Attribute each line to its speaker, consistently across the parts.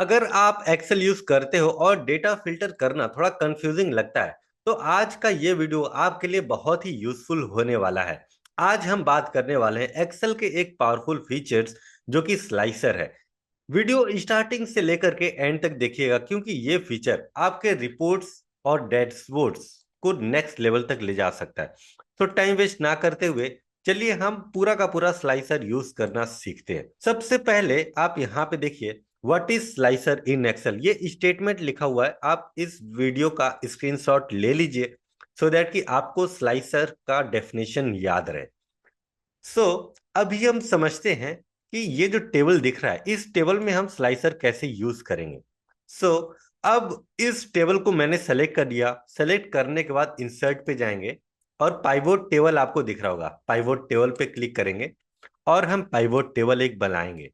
Speaker 1: अगर आप Excel use करते हो और डेटा फिल्टर करना थोड़ा कंफ्यूजिंग लगता है, तो आज का ये वीडियो आपके लिए बहुत ही यूजफुल होने वाला है। आज हम बात करने वाले हैं एक्सेल के एक पावरफुल फीचर्स जो कि स्लाइसर है। वीडियो स्टार्टिंग से लेकर के एंड तक देखिएगा, क्योंकि ये फीचर आपके रिपोर्ट्स और डैशबोर्ड्स को नेक्स्ट लेवल तक ले जा सकता है। तो टाइम वेस्ट ना करते हुए चलिए हम पूरा का पूरा स्लाइसर यूज करना सीखते हैं। सबसे पहले आप यहाँ पे देखिए, what is slicer in Excel, ये स्टेटमेंट लिखा हुआ है। आप इस वीडियो का स्क्रीनशॉट ले लीजिए सो दैट कि आपको स्लाइसर का डेफिनेशन याद रहे। अभी हम समझते हैं कि ये जो टेबल दिख रहा है, इस टेबल में हम स्लाइसर कैसे यूज करेंगे। सो अब इस टेबल को मैंने सेलेक्ट कर दिया। सेलेक्ट करने के बाद इंसर्ट पे जाएंगे और पाइवोट टेबल आपको दिख रहा होगा, पाइवोट टेबल पे क्लिक करेंगे और हम पाइवोट टेबल एक बनाएंगे।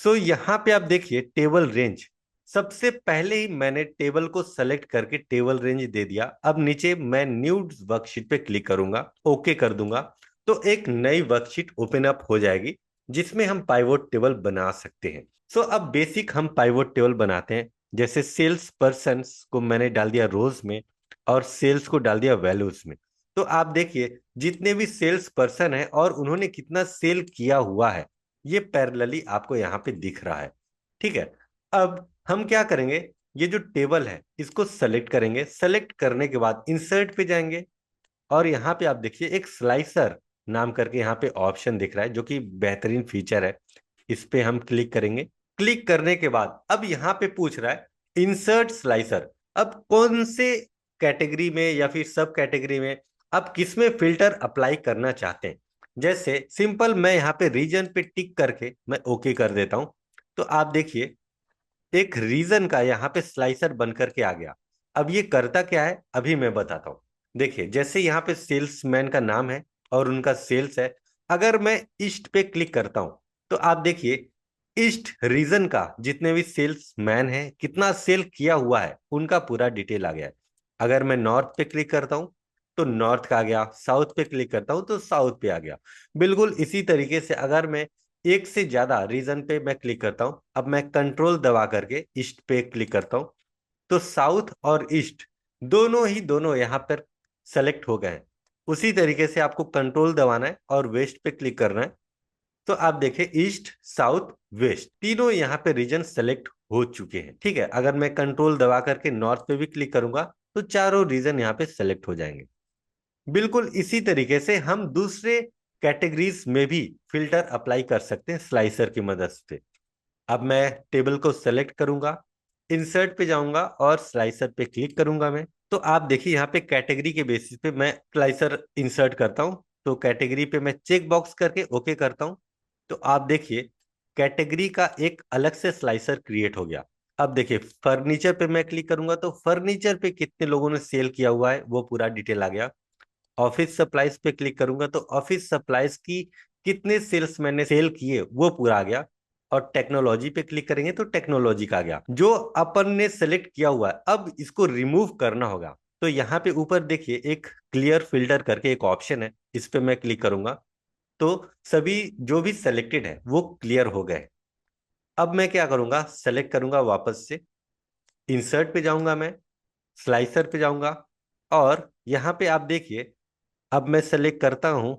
Speaker 1: यहाँ पे आप देखिए टेबल रेंज। सबसे पहले ही मैंने टेबल को सेलेक्ट करके टेबल रेंज दे दिया। अब नीचे मैं न्यू वर्कशीट पे क्लिक करूंगा, ओके कर दूंगा, तो एक नई वर्कशीट ओपन अप हो जाएगी जिसमें हम पाइवोट टेबल बना सकते हैं। अब बेसिक हम पाइवोट टेबल बनाते हैं। जैसे सेल्स पर्सन को मैंने डाल दिया रोज में और सेल्स को डाल दिया वैल्यूज में। तो आप देखिए जितने भी सेल्स पर्सन है और उन्होंने कितना सेल किया हुआ है, ये पैरेलली आपको यहाँ पे दिख रहा है। ठीक है, अब हम क्या करेंगे, ये जो टेबल है इसको सेलेक्ट करेंगे। सेलेक्ट करने के बाद इंसर्ट पे जाएंगे और यहाँ पे आप देखिए एक स्लाइसर नाम करके यहाँ पे ऑप्शन दिख रहा है जो कि बेहतरीन फीचर है। इस पे हम क्लिक करेंगे। क्लिक करने के बाद अब यहाँ पे पूछ रहा है इंसर्ट स्लाइसर। अब कौन से कैटेगरी में या फिर सब कैटेगरी में आप किसमें फिल्टर अप्लाई करना चाहते हैं। जैसे सिंपल मैं यहाँ पे रीजन पे टिक करके मैं ओके कर देता हूं। तो आप देखिए एक रीजन का यहाँ पे स्लाइसर बन करके आ गया। अब ये करता क्या है अभी मैं बताता हूँ। देखिए जैसे यहाँ पे सेल्समैन का नाम है और उनका सेल्स है। अगर मैं ईस्ट पे क्लिक करता हूं तो आप देखिए ईस्ट रीजन का जितने भी सेल्समैन है, कितना सेल किया हुआ है, उनका पूरा डिटेल आ गया है। अगर मैं नॉर्थ पे क्लिक करता हूं तो नॉर्थ का आ गया, साउथ पे क्लिक करता हूं तो साउथ पे आ गया। बिल्कुल इसी तरीके से अगर मैं एक से ज्यादा रीजन पे मैं क्लिक करता हूं, अब मैं कंट्रोल दबा करके ईस्ट पे क्लिक करता हूं तो साउथ और ईस्ट दोनों यहां पर सेलेक्ट हो गए हैं। उसी तरीके से आपको कंट्रोल दबाना है और वेस्ट पे क्लिक करना है। तो आप देखें ईस्ट साउथ वेस्ट तीनों यहाँ पे रीजन सेलेक्ट हो चुके हैं। ठीक है, अगर मैं कंट्रोल दबा करके नॉर्थ पे भी क्लिक करूंगा तो चारों रीजन यहाँ पे सेलेक्ट हो जाएंगे। बिल्कुल इसी तरीके से हम दूसरे कैटेगरीज में भी फिल्टर अप्लाई कर सकते हैं स्लाइसर की मदद से। अब मैं टेबल को सेलेक्ट करूंगा, इंसर्ट पे जाऊंगा और स्लाइसर पे क्लिक करूंगा मैं। तो आप देखिए यहाँ पे कैटेगरी के बेसिस पे मैं स्लाइसर इंसर्ट करता हूं। तो कैटेगरी पे मैं चेक बॉक्स करके ओके करता हूं। तो आप देखिए कैटेगरी का एक अलग से स्लाइसर क्रिएट हो गया। अब देखिए फर्नीचर पे मैं क्लिक करूंगा तो फर्नीचर पे कितने लोगों ने सेल किया हुआ है वो पूरा डिटेल आ गया। ऑफिस सप्लाईज पे क्लिक करूंगा तो ऑफिस सप्लाईज की कितने सेल्स मैंने सेल किए वो पूरा आ गया। और टेक्नोलॉजी पे क्लिक करेंगे तो टेक्नोलॉजी का आ गया जो अपन ने सेलेक्ट किया हुआ है। अब इसको रिमूव करना होगा। तो यहाँ पे ऊपर देखिए एक क्लियर फिल्टर करके एक ऑप्शन है, इस पे मैं क्लिक करूंगा तो सभी जो भी सेलेक्टेड है वो क्लियर हो गए। अब मैं क्या करूंगा, सेलेक्ट करूंगा वापस से, इंसर्ट पे जाऊंगा मैं, स्लाइसर पे जाऊंगा और यहाँ पे आप देखिए अब मैं सेलेक्ट करता हूं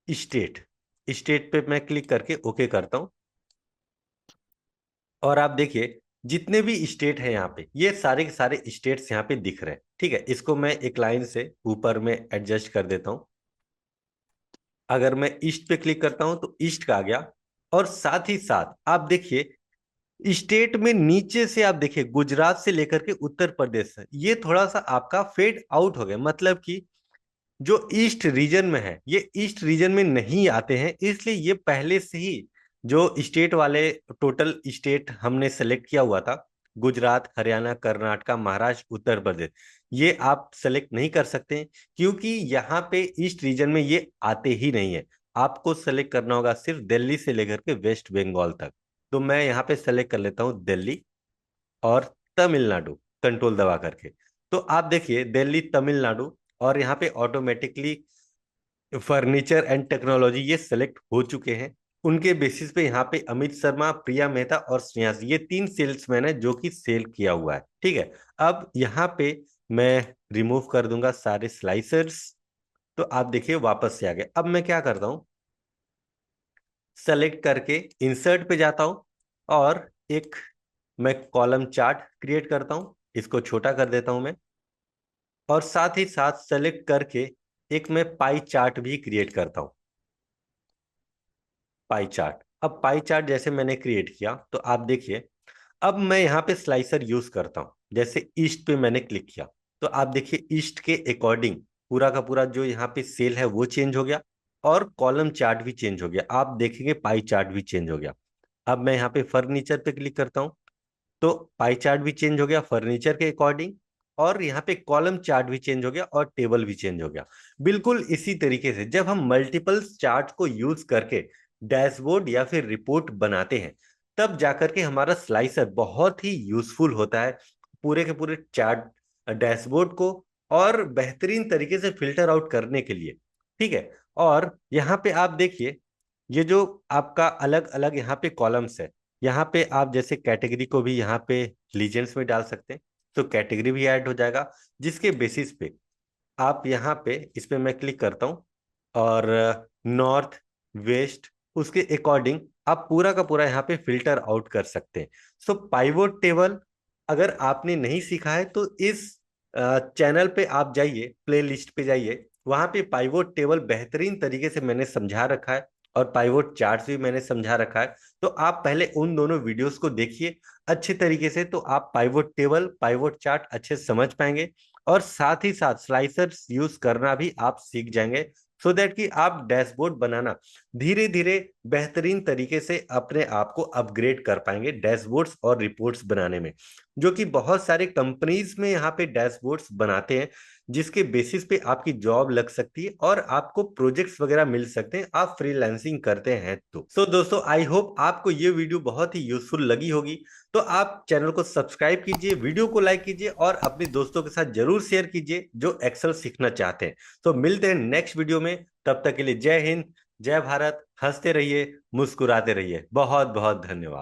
Speaker 1: स्टेट। स्टेट पे मैं क्लिक करके ओके करता हूं और आप देखिए जितने भी स्टेट हैं यहाँ पे ये सारे के सारे स्टेट्स यहाँ पे दिख रहे हैं। ठीक है, इसको मैं एक लाइन से ऊपर में एडजस्ट कर देता हूं। अगर मैं ईस्ट पे क्लिक करता हूं तो ईस्ट का आ गया। और साथ ही साथ आप देखिए स्टेट में नीचे से आप देखिए गुजरात से लेकर के उत्तर प्रदेश है, ये थोड़ा सा आपका फेड आउट हो गया। मतलब कि जो ईस्ट रीजन में है ये ईस्ट रीजन में नहीं आते हैं, इसलिए ये पहले से ही जो स्टेट वाले टोटल स्टेट हमने सेलेक्ट किया हुआ था, गुजरात हरियाणा कर्नाटका महाराष्ट्र उत्तर प्रदेश, ये आप सेलेक्ट नहीं कर सकते हैं क्योंकि यहाँ पे ईस्ट रीजन में ये आते ही नहीं है। आपको सेलेक्ट करना होगा सिर्फ दिल्ली से लेकर के वेस्ट बंगाल तक। तो मैं यहाँ पे सेलेक्ट कर लेता हूँ दिल्ली और तमिलनाडु, कंट्रोल दबा करके। तो आप देखिए दिल्ली तमिलनाडु और यहाँ पे ऑटोमेटिकली फर्नीचर एंड टेक्नोलॉजी ये सेलेक्ट हो चुके हैं। उनके बेसिस पे यहाँ पे अमित शर्मा, प्रिया मेहता और श्रेयांश, ये 3 सेल्समैन है जो कि सेल किया हुआ है। ठीक है, अब यहाँ पे मैं रिमूव कर दूंगा सारे स्लाइसर्स। तो आप देखिए वापस से आ गए। अब मैं क्या करता हूँ, सेलेक्ट करके इंसर्ट पे जाता हूँ और एक मैं कॉलम चार्ट क्रिएट करता हूँ, इसको छोटा कर देता हूं मैं। और साथ ही साथ सेलेक्ट करके एक मैं पाई चार्ट भी क्रिएट करता हूं, पाई चार्ट। अब पाई चार्ट जैसे मैंने क्रिएट किया तो आप देखिए, अब मैं यहाँ पे स्लाइसर यूज करता हूं। जैसे ईस्ट पे मैंने क्लिक किया तो आप देखिए ईस्ट के अकॉर्डिंग पूरा का पूरा जो यहाँ पे सेल है वो चेंज हो गया और कॉलम चार्ट भी चेंज हो गया। आप देखेंगे पाई चार्ट भी चेंज हो गया। अब मैं यहाँ पे फर्नीचर पे क्लिक करता हूँ तो पाई चार्ट भी चेंज हो गया फर्नीचर के अकॉर्डिंग, और यहाँ पे कॉलम चार्ट भी चेंज हो गया और टेबल भी चेंज हो गया। बिल्कुल इसी तरीके से जब हम मल्टीपल चार्ट को यूज करके डैशबोर्ड या फिर रिपोर्ट बनाते हैं, तब जाकर के हमारा स्लाइसर बहुत ही यूजफुल होता है पूरे के पूरे चार्ट डैशबोर्ड को और बेहतरीन तरीके से फिल्टर आउट करने के लिए। ठीक है, और यहाँ पे आप देखिए ये जो आपका अलग अलग यहाँ पे कॉलम्स है, यहाँ पे आप जैसे कैटेगरी को भी यहाँ पे लीजेंड्स में डाल सकते हैं, तो कैटेगरी भी ऐड हो जाएगा, जिसके बेसिस पे आप यहाँ पे इस पे मैं क्लिक करता हूँ और नॉर्थ वेस्ट उसके अकॉर्डिंग आप पूरा का पूरा यहाँ पे फिल्टर आउट कर सकते हैं। सो पाइवोट टेबल अगर आपने नहीं सीखा है तो इस चैनल पे आप जाइए, प्ले लिस्ट पे जाइए, वहां पे पाइवोट टेबल बेहतरीन तरीके से मैंने समझा रखा है और पाइवोट चार्ट्स भी मैंने समझा रखा है। तो आप पहले उन दोनों वीडियोस को देखिए अच्छे तरीके से, तो आप पाइवोट टेबल पाइवोट चार्ट अच्छे से समझ पाएंगे और साथ ही साथ स्लाइसर्स यूज करना भी आप सीख जाएंगे, सो दैट कि आप डैशबोर्ड बनाना धीरे धीरे बेहतरीन तरीके से अपने आप को अपग्रेड कर पाएंगे डैशबोर्ड्स और रिपोर्ट्स बनाने में, जो कि बहुत सारे कंपनीज में यहाँ पे डैशबोर्ड्स बनाते हैं, जिसके बेसिस पे आपकी जॉब लग सकती है और आपको प्रोजेक्ट्स वगैरह मिल सकते हैं, आप फ्रीलांसिंग करते हैं तो। सो दोस्तों, आई होप आपको ये वीडियो बहुत ही यूजफुल लगी होगी। तो आप चैनल को सब्सक्राइब कीजिए, वीडियो को लाइक कीजिए और अपने दोस्तों के साथ जरूर शेयर कीजिए जो एक्सेल सीखना चाहते हैं। तो मिलते हैं नेक्स्ट वीडियो में, तब तक के लिए जय हिंद, जय भारत, हंसते रहिए, मुस्कुराते रहिए। बहुत बहुत धन्यवाद।